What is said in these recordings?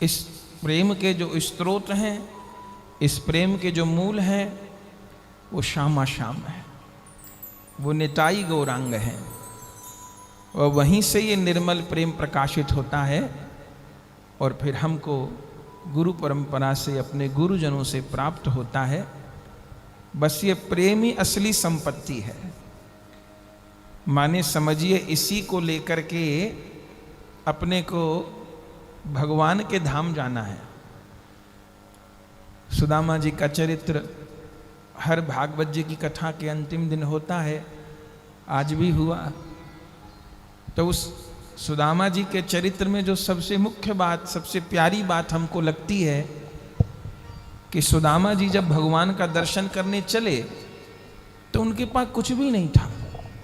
इस प्रेम के जो स्रोत हैं, इस प्रेम के जो मूल हैं, वो श्यामा श्याम है, वो निताई गौरांग हैं। और वहीं से ये निर्मल प्रेम प्रकाशित होता है और फिर हमको गुरु परंपरा से, अपने गुरुजनों से प्राप्त होता है। बस ये प्रेम ही असली संपत्ति है। माने समझिए, इसी को लेकर के अपने को भगवान के धाम जाना है। सुदामा जी का चरित्र हर भागवत जी की कथा के अंतिम दिन होता है, आज भी हुआ। तो उस सुदामा जी के चरित्र में जो सबसे मुख्य बात, सबसे प्यारी बात हमको लगती है कि सुदामा जी जब भगवान का दर्शन करने चले तो उनके पास कुछ भी नहीं था।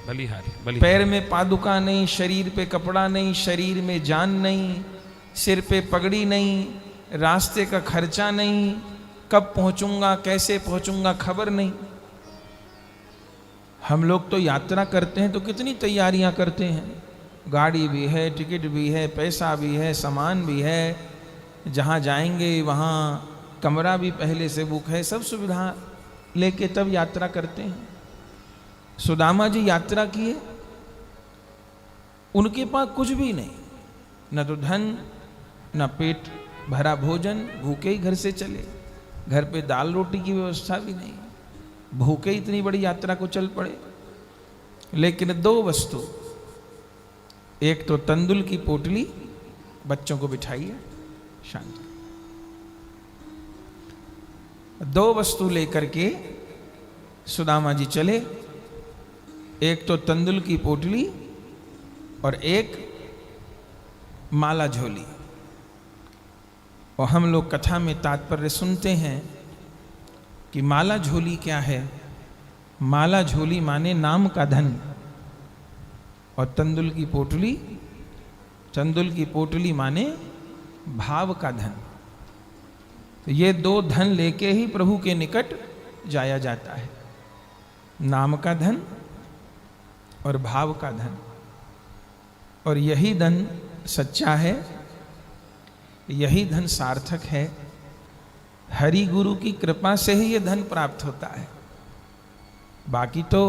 बलिहारी पैर में पादुका नहीं, शरीर पे कपड़ा नहीं, शरीर में जान नहीं, सिर पे पगड़ी नहीं, रास्ते का खर्चा नहीं, कब पहुंचूंगा, कैसे पहुंचूंगा, खबर नहीं। हम लोग तो यात्रा करते हैं तो कितनी तैयारियां करते हैं, गाड़ी भी है, टिकट भी है, पैसा भी है, सामान भी है, जहाँ जाएंगे वहाँ कमरा भी पहले से बुक है, सब सुविधा लेके तब यात्रा करते हैं। सुदामा जी यात्रा किए, उनके पास कुछ भी नहीं, न तो धन, न पेट भरा भोजन, भूखे ही घर से चले। घर पे दाल रोटी की व्यवस्था भी नहीं, भूखे इतनी बड़ी यात्रा को चल पड़े। लेकिन दो वस्तु, एक तो तंदुल की पोटली, बच्चों को बिठाइए शांति, दो वस्तु लेकर के सुदामा जी चले। एक तो तंदुल की पोटली और एक माला झोली। और हम लोग कथा में तात्पर्य सुनते हैं कि माला झोली क्या है। माला झोली माने नाम का धन, और तंदुल की पोटली, तंदुल की पोटली माने भाव का धन। तो ये दो धन लेके ही प्रभु के निकट जाया जाता है, नाम का धन और भाव का धन। और यही धन सच्चा है, यही धन सार्थक है। हरि गुरु की कृपा से ही ये धन प्राप्त होता है। बाकी तो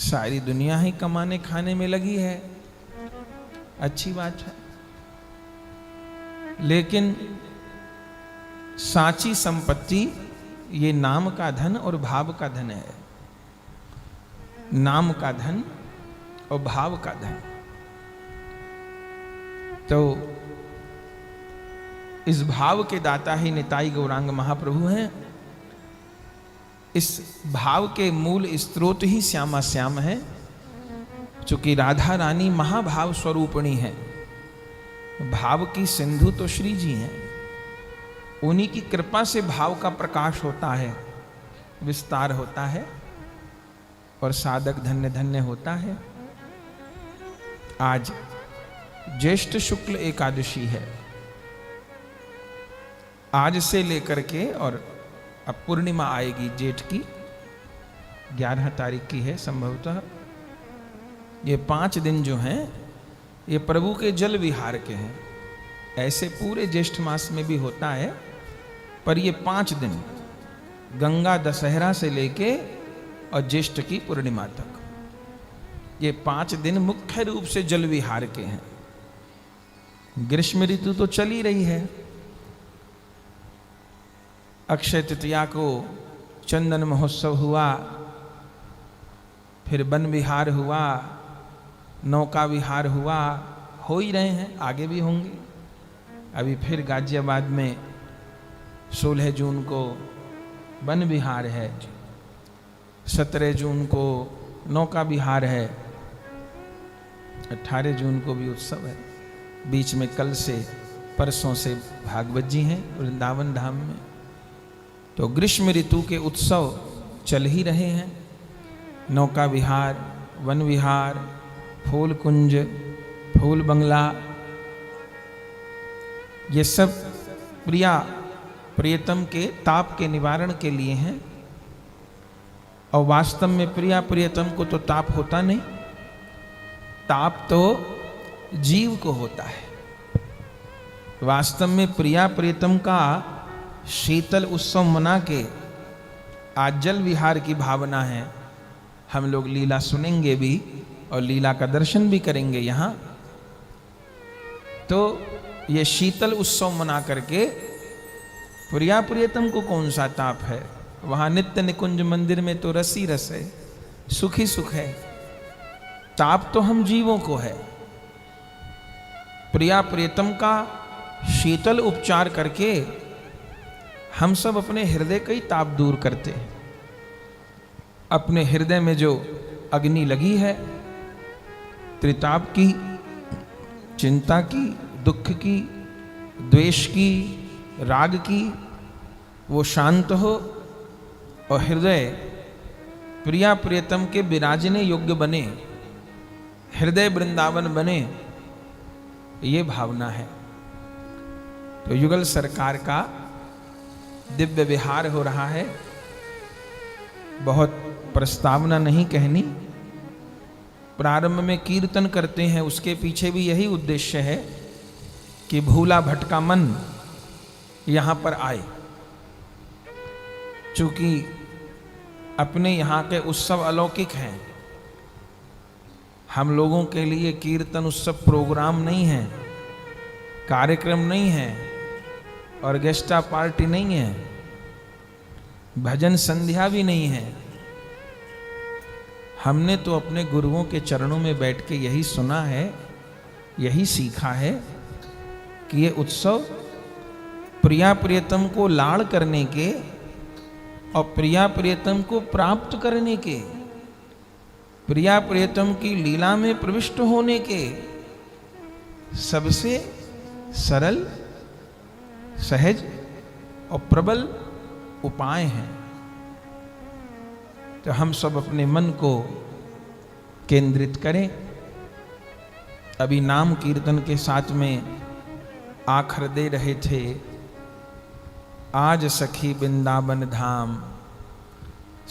सारी दुनिया ही कमाने खाने में लगी है, अच्छी बात है, लेकिन साची संपत्ति ये नाम का धन और भाव का धन है। नाम का धन और भाव का धन। तो इस भाव के दाता ही निताई गौरांग महाप्रभु हैं। इस भाव के मूल स्रोत ही श्यामा श्याम है। चूंकि राधा रानी महाभाव स्वरूपिणी है, भाव की सिंधु तो श्री जी हैं। उन्हीं की कृपा से भाव का प्रकाश होता है, विस्तार होता है और साधक धन्य धन्य होता है। आज ज्येष्ठ शुक्ल एकादशी है। आज से लेकर के, और अब पूर्णिमा आएगी जेठ की, 11 तारीख की है संभवतः। ये 5 दिन जो हैं ये प्रभु के जल विहार के हैं। ऐसे पूरे ज्येष्ठ मास में भी होता है, पर ये 5 दिन गंगा दशहरा से लेके और ज्येष्ठ की पूर्णिमा तक, ये 5 दिन मुख्य रूप से जल विहार के हैं। ग्रीष्म ऋतु तो चल ही रही है। अक्षय तृतीया को चंदन महोत्सव हुआ, फिर वन विहार हुआ, नौका विहार हुआ, हो ही रहे हैं, आगे भी होंगे। अभी फिर गाजियाबाद में 16 जून को वन विहार है, 17 जून को नौका विहार है, 18 जून को भी उत्सव है। बीच में कल से परसों से भागवत जी हैं वृंदावन धाम में। तो ग्रीष्म ऋतु के उत्सव चल ही रहे हैं। नौका विहार, वन विहार, फूल कुंज, फूल बंगला, ये सब प्रिया प्रियतम के ताप के निवारण के लिए हैं। और वास्तव में प्रिया प्रियतम को तो ताप होता नहीं, ताप तो जीव को होता है। वास्तव में प्रिया प्रियतम का शीतल उत्सव मना के आज जल विहार की भावना है। हम लोग लीला सुनेंगे भी और लीला का दर्शन भी करेंगे यहाँ। तो ये शीतल उत्सव मना करके प्रिया प्रियतम को कौन सा ताप है? वहाँ नित्य निकुंज मंदिर में तो रस ही रस है, सुख ही सुख है। ताप तो हम जीवों को है। प्रिया प्रियतम का शीतल उपचार करके हम सब अपने हृदय का ही ताप दूर करते हैं। अपने हृदय में जो अग्नि लगी है त्रिताप की, चिंता की, दुख की, द्वेष की, राग की, वो शांत हो और हृदय प्रिया प्रियतम के विराजने योग्य बने, हृदय वृंदावन बने, ये भावना है। तो युगल सरकार का दिव्य विहार हो रहा है। बहुत प्रस्तावना नहीं कहनी, प्रारंभ में कीर्तन करते हैं, उसके पीछे भी यही उद्देश्य है कि भूला भटका मन यहाँ पर आए। चूंकि अपने यहाँ के उत्सव अलौकिक हैं, हम लोगों के लिए कीर्तन उत्सव प्रोग्राम नहीं है, कार्यक्रम नहीं है, ऑर्केस्ट्रा पार्टी नहीं है, भजन संध्या भी नहीं है। हमने तो अपने गुरुओं के चरणों में बैठ के यही सुना है, यही सीखा है कि ये उत्सव प्रिया प्रियतम को लाड़ करने के और प्रिया प्रियतम को प्राप्त करने के, प्रिया प्रियतम की लीला में प्रविष्ट होने के सबसे सरल, सहज और प्रबल उपाय हैं। तो हम सब अपने मन को केंद्रित करें। अभी नाम कीर्तन के साथ में आखर दे रहे थे, आज सखी वृंदावन धाम,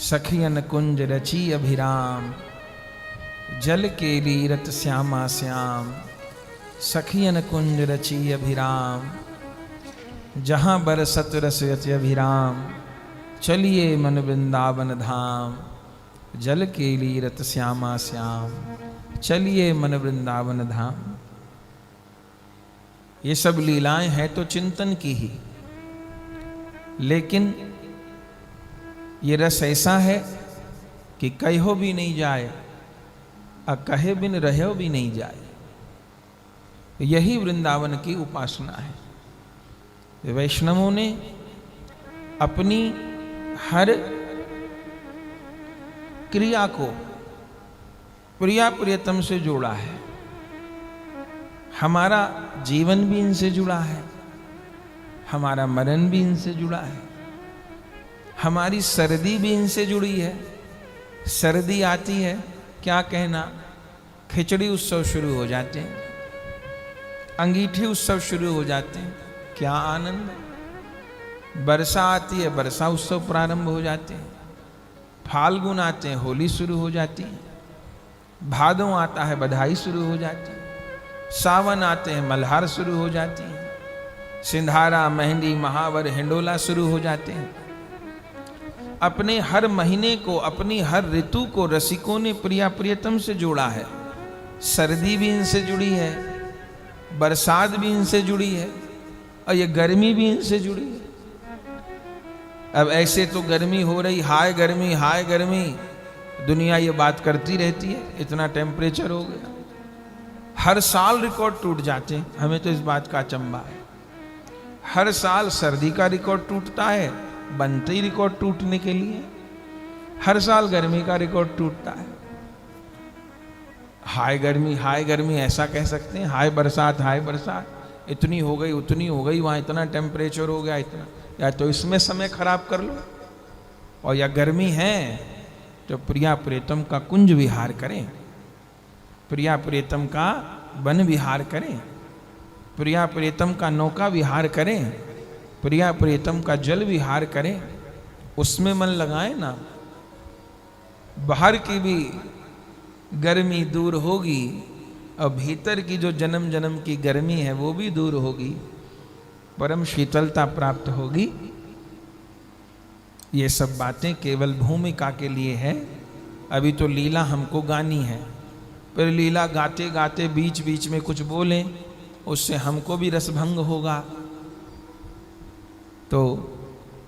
सखियन कुंज रची अभिराम, जल केली रत श्यामा श्याम, सखियन कुंज रची अभिराम, जहाँ बरसत रस यति अभिराम, चलिए मन वृंदावन धाम, जल केली रत श्यामा श्याम, चलिए मन वृंदावन धाम। ये सब लीलाएं हैं तो चिंतन की ही, लेकिन ये रस ऐसा है कि कहो भी नहीं जाए और कहे बिन रहो भी नहीं जाए। यही वृंदावन की उपासना है। वैष्णवों ने अपनी हर क्रिया को प्रिया प्रियतम से जोड़ा है। हमारा जीवन भी इनसे जुड़ा है, हमारा मरण भी इनसे जुड़ा है, हमारी सर्दी भी इनसे जुड़ी है। सर्दी आती है, क्या कहना, खिचड़ी उत्सव शुरू हो जाते हैं, अंगीठी उत्सव शुरू हो जाते हैं, क्या आनंद है। वर्षा आती है, वर्षा उत्सव प्रारंभ हो जाते हैं, फाल्गुन आते हैं, होली शुरू हो जाती है, भादों आता है, बधाई शुरू हो जाती है, सावन आते हैं, मल्हार शुरू हो जाती है, सिंधारा, मेहंदी, महावर, हिंडोला शुरू हो जाते हैं। अपने हर महीने को, अपनी हर ऋतु को रसिकों ने प्रिया प्रियतम से जोड़ा है। सर्दी भी इनसे जुड़ी है, बरसात भी इनसे जुड़ी है, और ये गर्मी भी इनसे जुड़ी है। अब ऐसे तो गर्मी हो रही, हाय गर्मी, हाय गर्मी, दुनिया ये बात करती रहती है, इतना टेम्परेचर हो गया। हर साल रिकॉर्ड टूट जाते हैं, हमें तो इस बात का अचंभा है। हर साल सर्दी का रिकॉर्ड टूटता है, बनते ही रिकॉर्ड टूटने के लिए। हर साल गर्मी का रिकॉर्ड टूटता है। हाय गर्मी ऐसा कह सकते हैं, हाय बरसात, इतनी हो गई, उतनी हो गई, वहाँ इतना टेम्परेचर हो गया, इतना, या तो इसमें समय खराब कर लो, और या गर्मी है तो प्रिया प्रियतम का कुंज विहार करें, प्रिया प्रियतम का वन विहार करें, प्रिया प्रियतम का नौका विहार करें, प्रिया प्रियतम का जल विहार करें, उसमें मन लगाएं ना। बाहर की भी गर्मी दूर होगी और भीतर की जो जन्म जन्म की गर्मी है वो भी दूर होगी। परम शीतलता प्राप्त होगी। ये सब बातें केवल भूमिका के लिए है। अभी तो लीला हमको गानी है, पर लीला गाते गाते बीच बीच में कुछ बोलें, उससे हमको भी रसभंग होगा। तो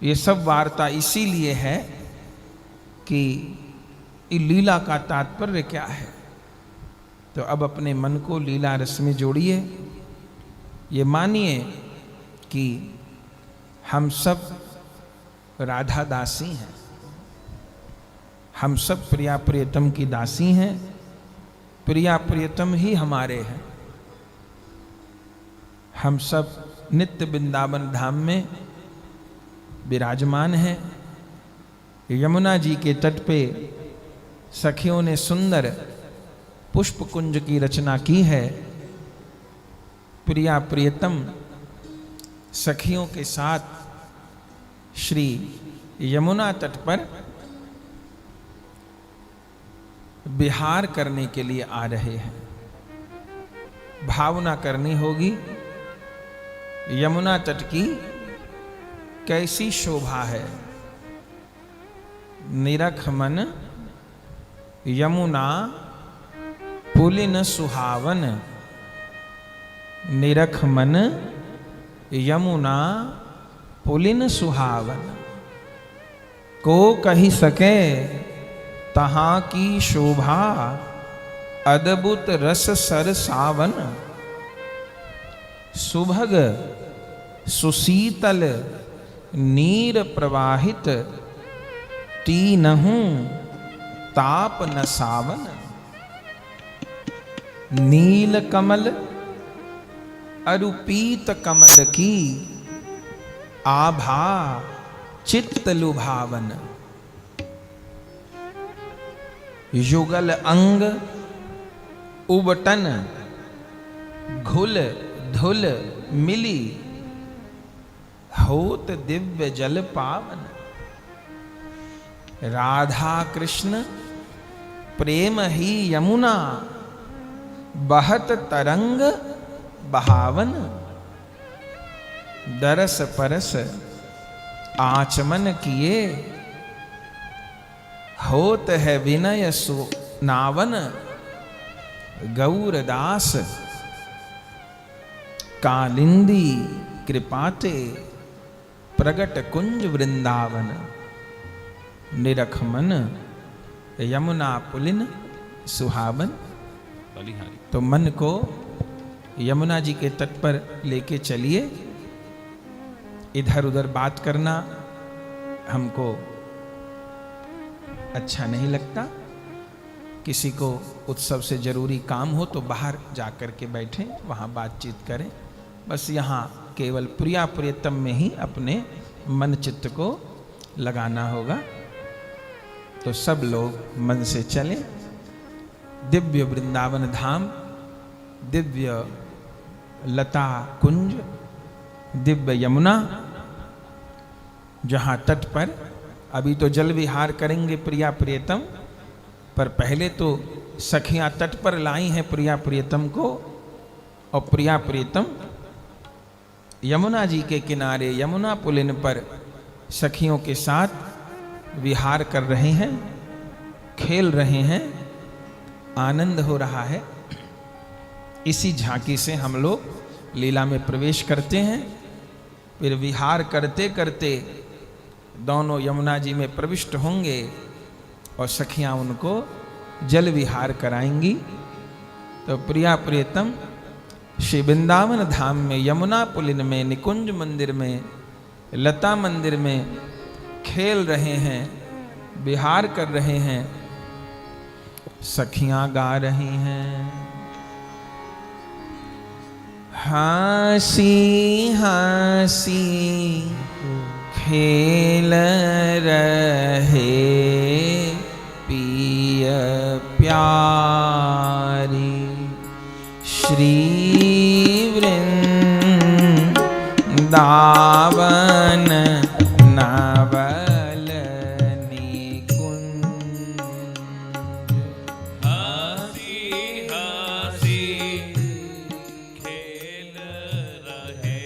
ये सब वार्ता इसीलिए है कि लीला का तात्पर्य क्या है। तो अब अपने मन को लीला रस में जोड़िए। ये मानिए कि हम सब राधा दासी हैं, हम सब प्रिया प्रियतम की दासी हैं, प्रिया प्रियतम ही हमारे हैं। हम सब नित्य वृंदावन धाम में विराजमान हैं। यमुना जी के तट पे सखियों ने सुंदर पुष्प कुंज की रचना की है। प्रिया प्रियतम सखियों के साथ श्री यमुना तट पर विहार करने के लिए आ रहे हैं। भावना करनी होगी यमुना तट की कैसी शोभा है। निरख मन यमुना पुलिन सुहावन, निरख मन यमुना पुलिन सुहावन। को कही सके तहाँ की शोभा, अद्भुत रस सर सावन। सुभग सुशीतल नीर प्रवाहित, तीनहु ताप न सावन। नील कमल अरुपीत कमल की, आभा चित्त लुभावन। युगल अंग उबटन, घुल धुल मिली, होत दिव्य जल पावन। राधा कृष्ण प्रेम ही यमुना, बहत तरंग बहावन। दरस परस आचमन किए, होत है विनय सुनावन। गौरदास कालिंदी कृपाते, प्रगट कुंज वृंदावन। निरख मन यमुना पुलिन सुहावन। तो मन को यमुना जी के तट पर लेके चलिए। इधर उधर बात करना हमको अच्छा नहीं लगता। किसी को उत्सव से जरूरी काम हो तो बाहर जाकर के बैठें, वहाँ बातचीत करें। बस यहाँ केवल प्रिया प्रियतम में ही अपने मन चित्त को लगाना होगा। तो सब लोग मन से चलें। दिव्य वृंदावन धाम, दिव्य लता कुंज, दिव्य यमुना, जहाँ तट पर अभी तो जल विहार करेंगे प्रिया प्रियतम, पर पहले तो सखियां तट पर लाई हैं प्रिया प्रियतम को, और प्रिया प्रियतम यमुना जी के किनारे यमुना पुलिन पर सखियों के साथ विहार कर रहे हैं, खेल रहे हैं, आनंद हो रहा है। इसी झांकी से हम लोग लीला में प्रवेश करते हैं। फिर विहार करते करते दोनों यमुना जी में प्रविष्ट होंगे और सखियां उनको जल विहार कराएंगी। तो प्रिया प्रियतम श्री वृंदावन धाम में यमुना पुलिन में निकुंज मंदिर में लता मंदिर में खेल रहे हैं, विहार कर रहे हैं। सखियां गा रही हैं, हंसी हंसी खेल रहे पिय प्यारी, श्री वृंदावन नवल निकुंज। हंसी हंसी खेल रहे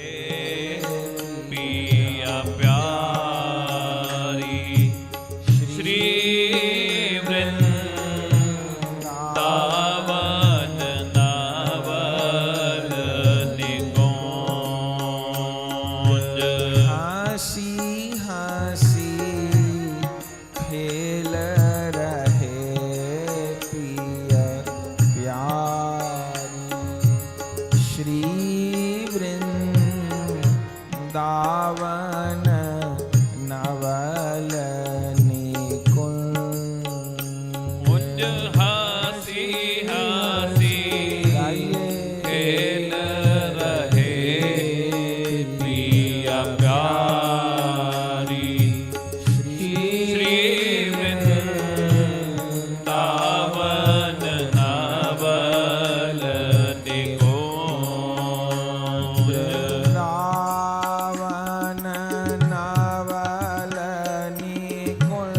दावन नवल निकुंज। हंसी हंसी खेल रहे प्रिय प्यारी श्री वृंदावन नवल निकुंज। दावन नवल निकुंज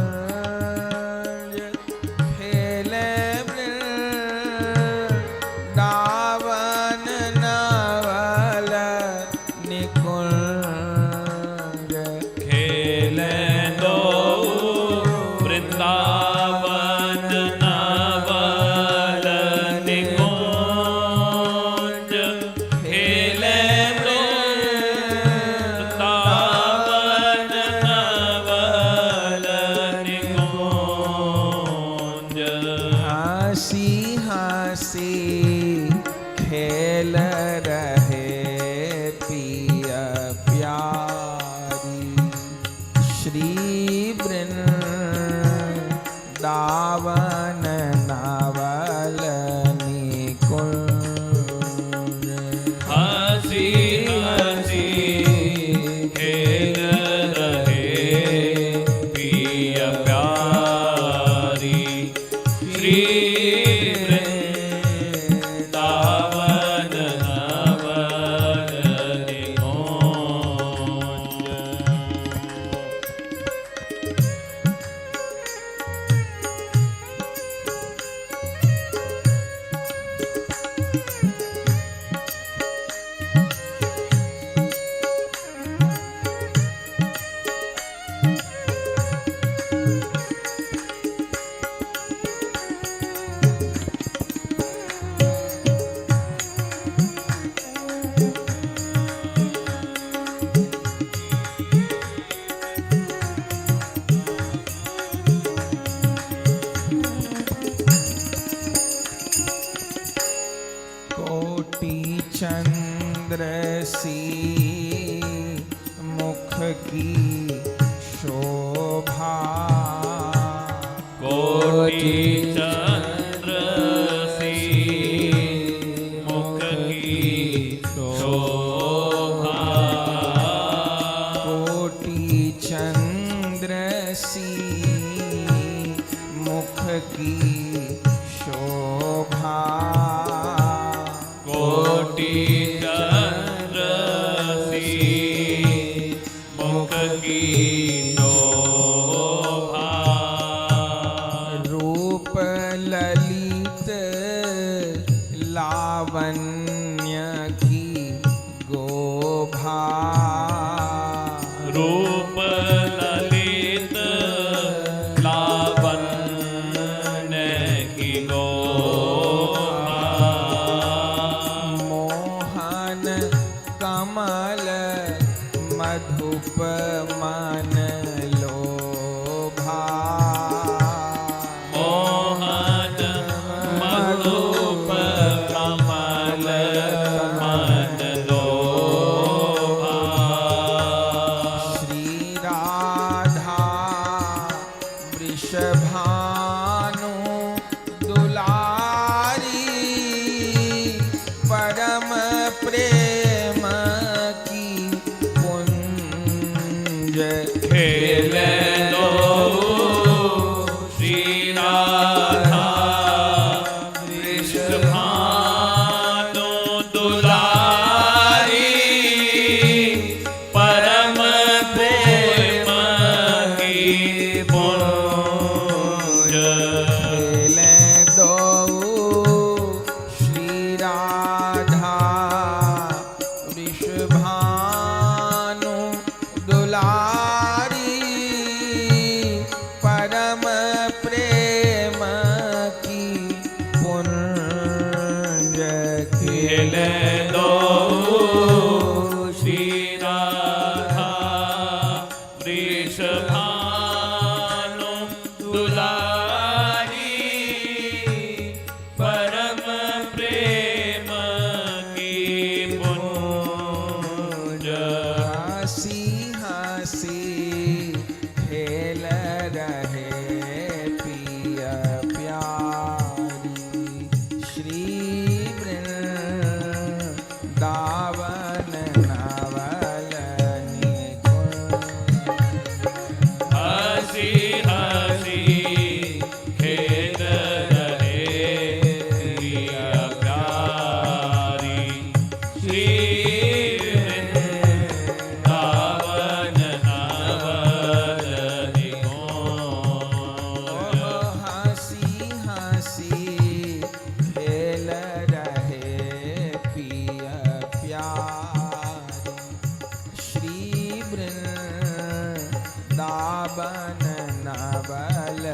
खेले वृंदावन नवल निकुंज। खेले दो वृंदावन नवल निकुंज। खेले दो वृंदावन नवल निकुंज। हंसी हंसी खेल रहे पिय प्यारी श्री वृंदावन नवल निकुंज। हंसी हंसी खेल रहे प्रिय प्यारी श्री वृंदावन नवल निकुंज। कोटि चंद्र सी मुख की शोभा। कोटि चंद्र सी मुख की शोभा। कोटि चंद्र सी मुख की शोभा। कोटि चंद्र सी मुख की शोभा। रूप ललित लावण्य की गोभा। रूप ललित लावण्य की गोभा। मोहन कमल मधुप मन लोभा। मोहन मधुप कमल मन लोभा। श्री राधा वृषभानु दुलारी परम प्रेम की कुंज। खेले दो श्री राधा वृषभानु दुलारी परम प्रेम की पुंज। खेले दो श्री राधा वृषभानु दुलारी परम प्रेम की पुंज। खेले दो श्री राधा वृषभानु दुलारी परम प्रेम की पुंज। पावन नवल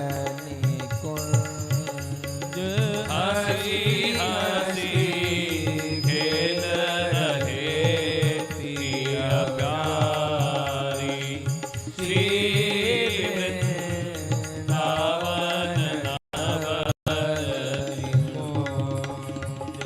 निकुंज हसी हसी खेल रहे प्रिय प्यारी श्री वृंदावन नवल निकुंज।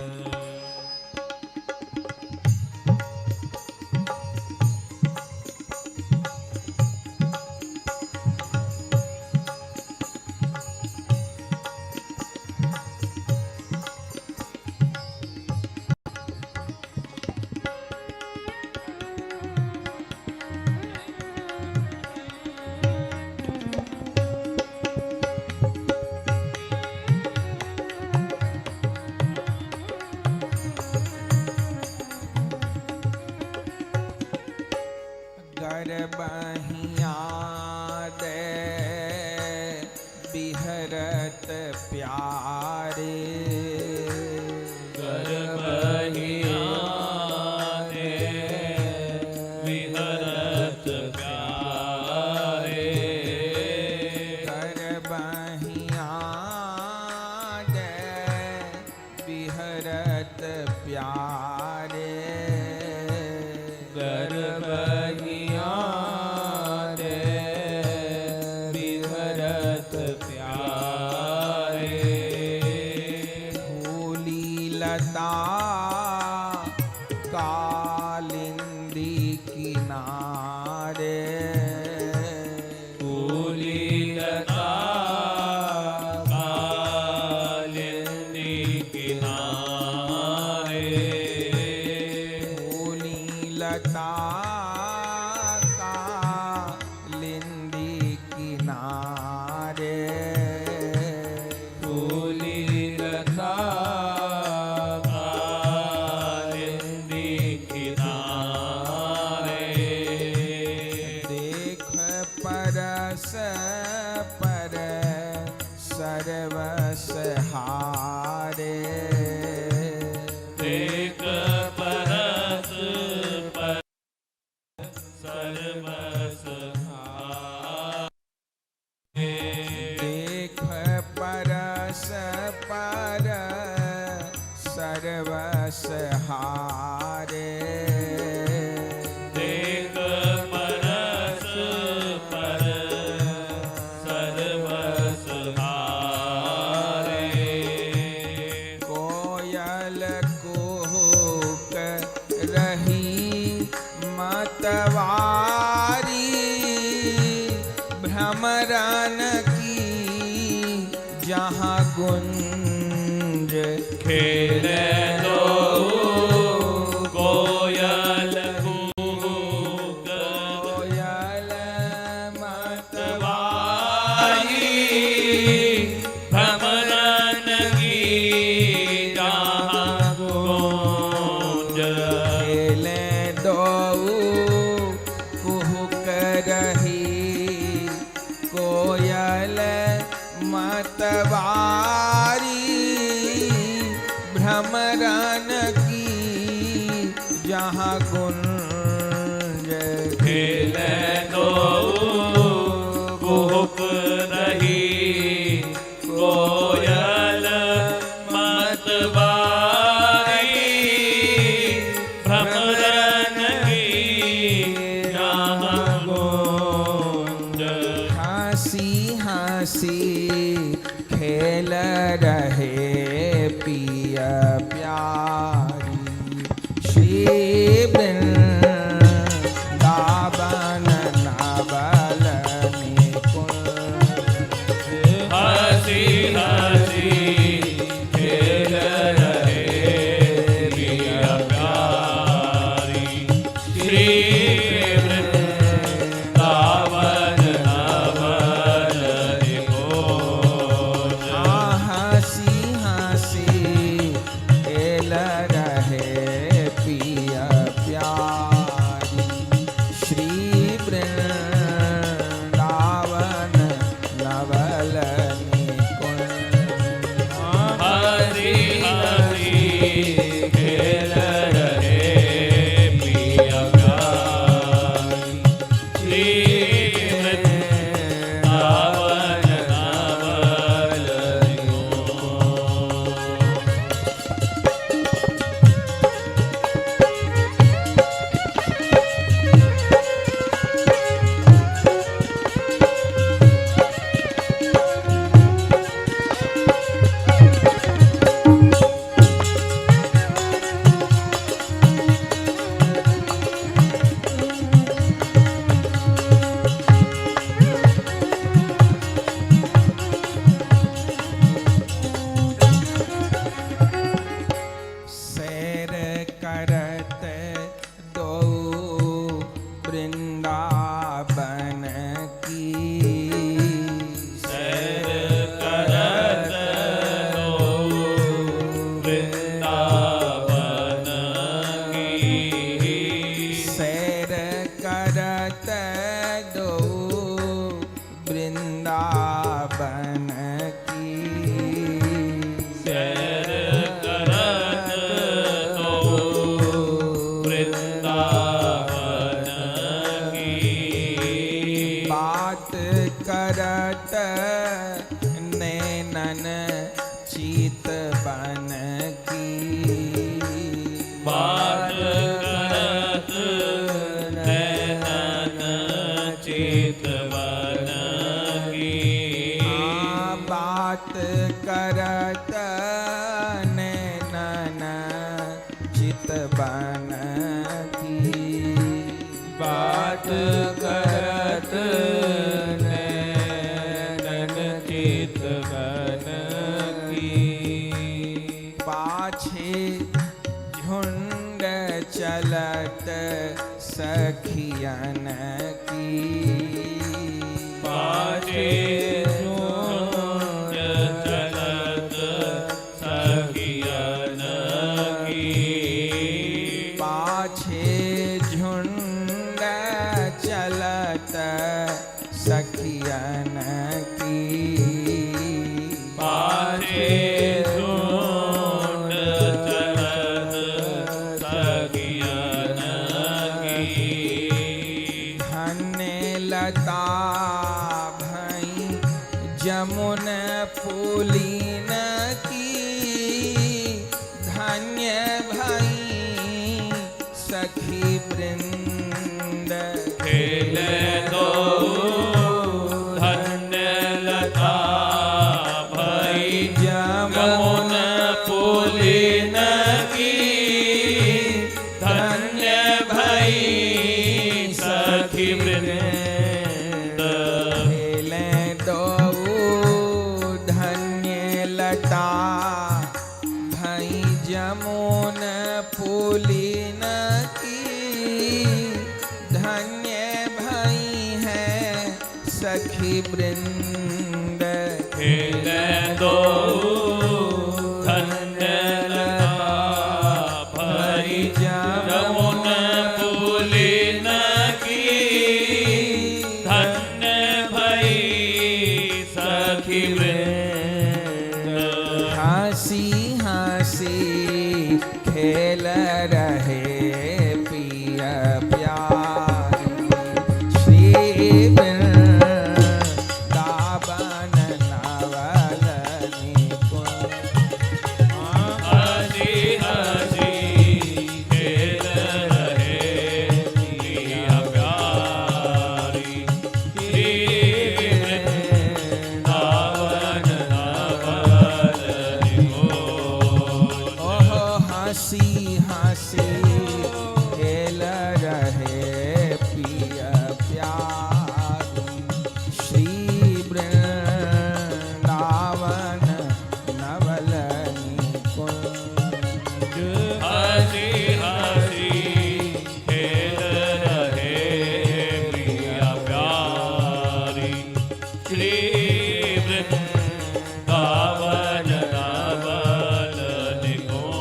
गरबहिया दे बिहरत प्यारे गरबहिया दे विहरत प्यारे गरबहिया दे बिहरत प्यारे गरबहिया दे विहरत प्यारे फूली लता कालिंदी किनारे फूली लता कालिंदी किनारे फूली लता कालिंदी किनारे फूली लता कालिंदी किनारे देख परस पर सर्वस हारे देख परस पर सर्वस हारे देख परस पर सर्वस हारे देख परस पर सर्वस हारे कोयल कुहुक रही मतवारी भ्रमरन की जहाँ गुंज खेले दो कोयल कूक कोयल मतवारी भ्रमरन की जहाँ गूंज खेले दो वृंदावन की सैर करत दो वृंदावन की सैर करत दो वृंदावन की सैर करत दो वृंदावन की बात करत नैनन चित बन की बात करत नैनन चितवन की बात करत नैनन चित बन की बात करत नैनन चितवन की पाछे झुंड चलत सखियन की पाछे झुंड चलत सखियन की पाछे झुंड चलत सखियन की पाछे झुंड चलत सखियन की धन्य लता भई जमुन पुलीन की धन्य भई सखी वृंद खेले दो धन्य लता भई जमुन पुलिन की धन्य भई सखी वृंद खेले दो धन्य लता भई जमुन पुलीन की धन्य भई है सखी वृंद खेले दो धन्य लता भई जमुन पुलिन की धन्य भई सखी वृंद हंसी हंसी खेल रहे पिया प्यारी श्री वृंदावन नवल निकुंज हंसी हंसी खेल रहे पिया प्यारी श्री वृंदावन नवल निकुंज ओहो हंसी हंसी खेल रहे पिया प्यारी श्री वृंदावन नवल निकुंज हंसी हंसी खेल रहे प्रिया प्यारी श्री वृंदावन नवल निकुंज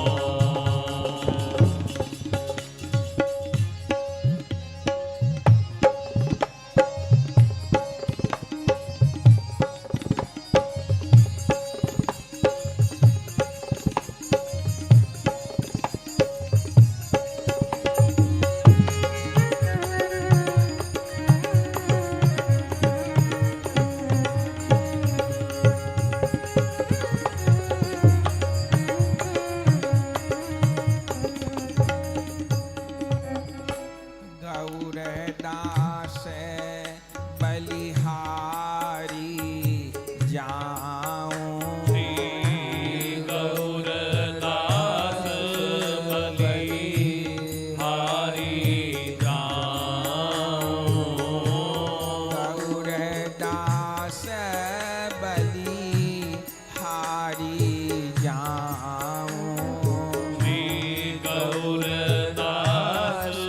गौरदास बलिहारी जाऊं श्री गौरदास बलिहारी जाऊं गौरदास बलिहारी जाऊं श्री गौरदास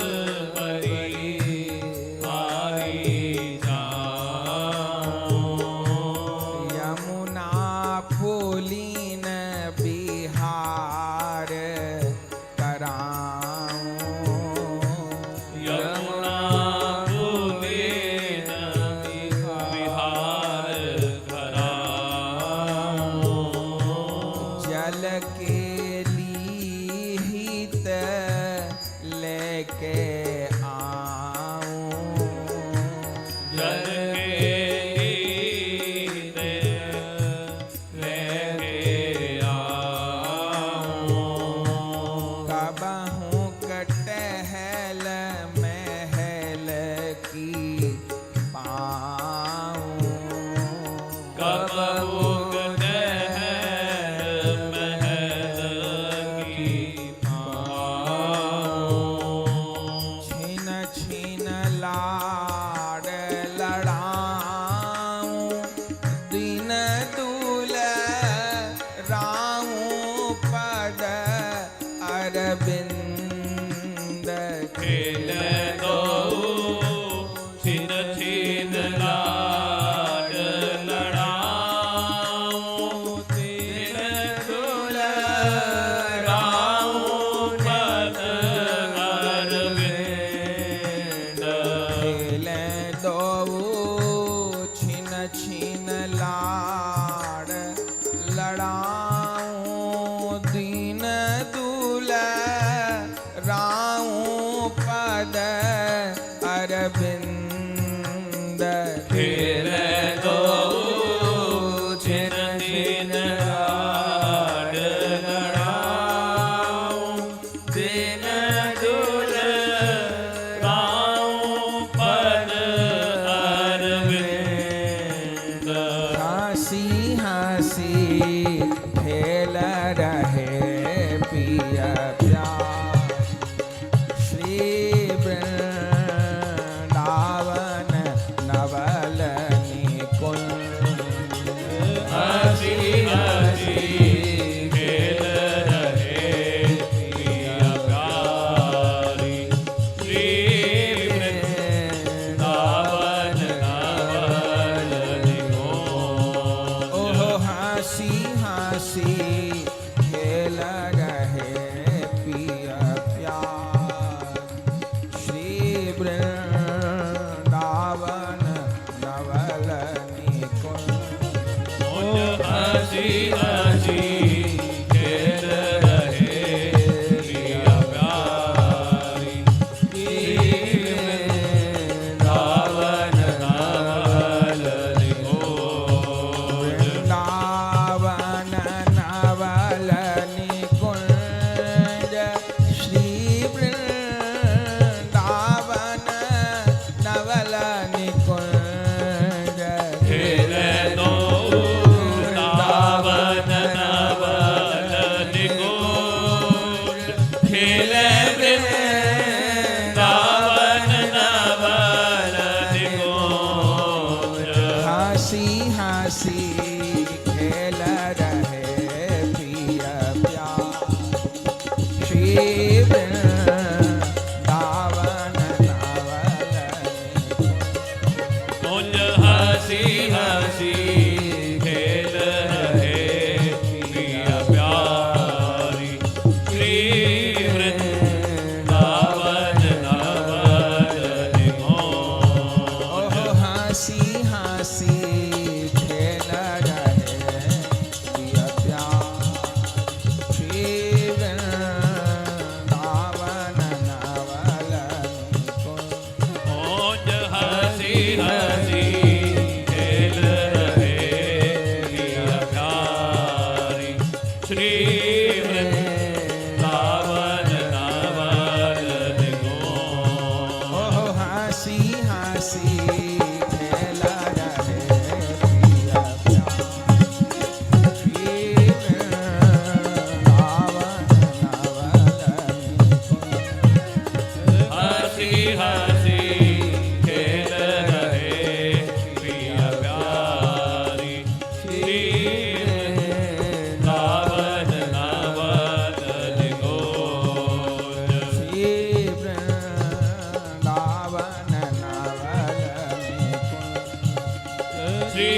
लाड लड़ाऊं दीन दुलराऊं पद अरविंद खेल दो छिन छिन लाड लड़ाऊं दीन दुलराऊं पद अरविंद खेले दो छिन छिन लाड लड़ाऊं दीन दुलराऊं पद अरविंद खेल दो छिन छिन लाड लड़ाऊं दीन दुलराऊं पद अरविंद हंसी हंसी खेल रहे पिया प्यार श्री वृंदावन नवल निकुंज हंसी हंसी खेल रहे पिया प्यारी श्री वृंदावन नवल निकुंज ओह हंसी हंसी खेल रहे पिया प्यार श्री वृंदावन नवल निकुंज हंसी हंसी खेल रहे पिया प्यारी श्री वृंदावन नवल निकुंज वृंदावन नवल निकुंज श्री वृंदावन नवल निकुंज खेल दो वृंदावन नवल निकुंज खेल वृंदावन नवल निकुंज हंसी हंसी खेल रहे पिया प्यार श्री वृंदावन नवल मुझ हंसी हंसी खेल रहे पिया प्यारी श्री वृंदावन नवल निकुंज ओह हंसी हंसी खेल रहे पिया प्यार श्री वृंदावन नवल निकुंज मुझ हंसी हंसी खेल रहे पिया प्यारी श्री वृंदावन नवल निकुंज ओह हंसी हंसी खेल रहे पिया प्यार श्री वृंदावन नवल निकुंज हंसी हंसी खेल रहे पिया प्यारी श्री वृंदावन नवल निकुंज श्री वृंदावन नवल निकुंज श्री